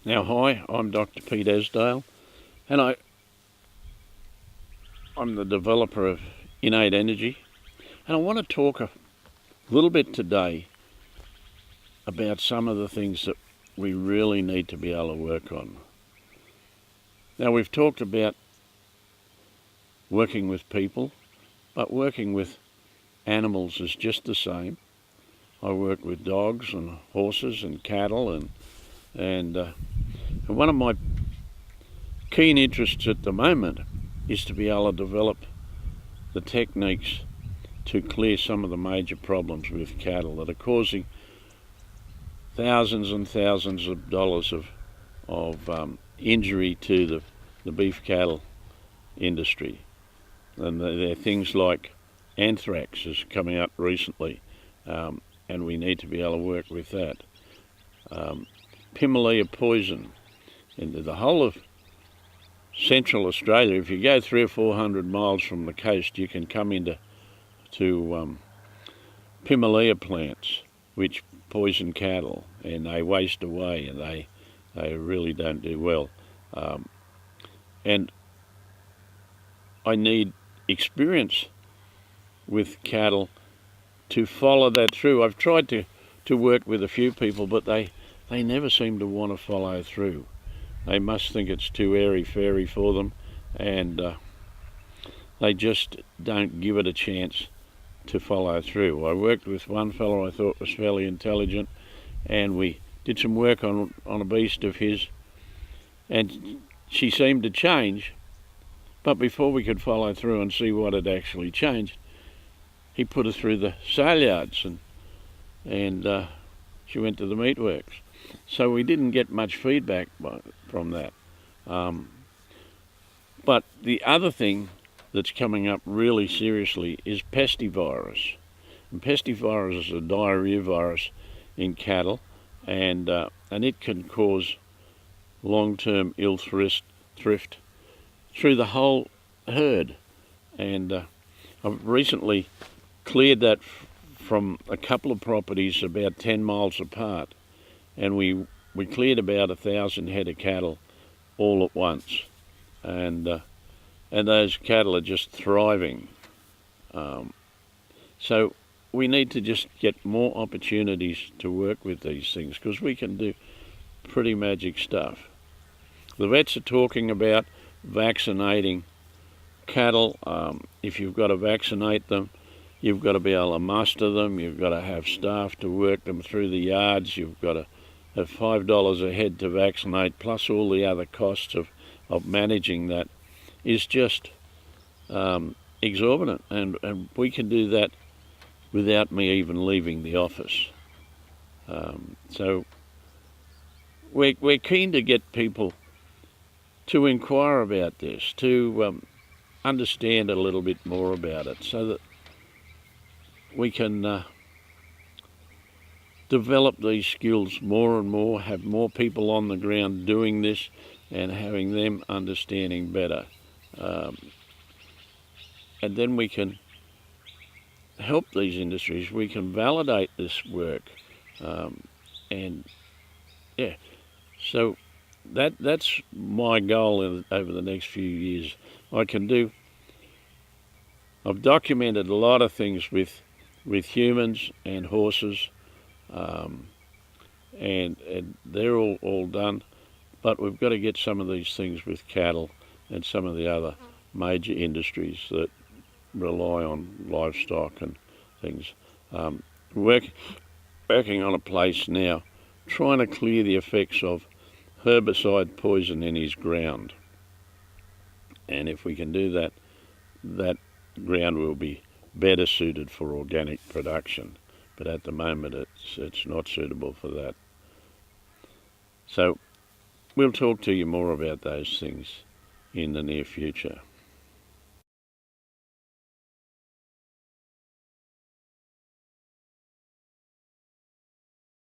Now, hi, I'm Dr. Pete Esdale, and I'm the developer of Innate-energy, and I want to talk a little bit today about some of the things that we really need to be able to work on. Now, we've talked about working with people, but working with animals is just the same. I work with dogs and horses and cattle, and one of my keen interests at the moment is to be able to develop the techniques to clear some of the major problems with cattle that are causing thousands and thousands of dollars of injury to the beef cattle industry. And there are things like anthrax is coming up recently, and we need to be able to work with that. Pimelea poison. And the whole of Central Australia, if you go 300 or 400 miles from the coast, you can come into Pimelea plants which poison cattle, and they waste away, and they really don't do well. And I need experience with cattle to follow that through. I've tried to work with a few people, but they never seem to want to follow through. They must think it's too airy-fairy for them, and they just don't give it a chance to follow through. I worked with one fellow I thought was fairly intelligent, and we did some work on a beast of his, and she seemed to change, but before we could follow through and see what had actually changed, he put her through the sale yards, and she went to the meatworks. So we didn't get much feedback from that. But the other thing that's coming up really seriously is pestivirus. And pestivirus is a diarrhea virus in cattle, and it can cause long-term ill thrift through the whole herd. And I've recently cleared that from a couple of properties about 10 miles apart, and we cleared about 1,000 head of cattle all at once, and those cattle are just thriving. So we need to just get more opportunities to work with these things, because we can do pretty magic stuff. The vets are talking about vaccinating cattle. If you've got to vaccinate them, you've got to be able to muster them, you've got to have staff to work them through the yards, you've got to have $5 a head to vaccinate, plus all the other costs of managing that is just exorbitant, and we can do that without me even leaving the office. So we're keen to get people to inquire about this, to understand a little bit more about it, so that we can develop these skills more and more, have more people on the ground doing this and having them understanding better. And then we can help these industries, we can validate this work. And yeah, so that's my goal over the next few years. I've documented a lot of things with humans and horses, and they're all done, but we've got to get some of these things with cattle and some of the other major industries that rely on livestock and things. Working on a place now, trying to clear the effects of herbicide poison in his ground, and if we can do that, that ground will be better suited for organic production. But at the moment it's not suitable for that. So we'll talk to you more about those things in the near future.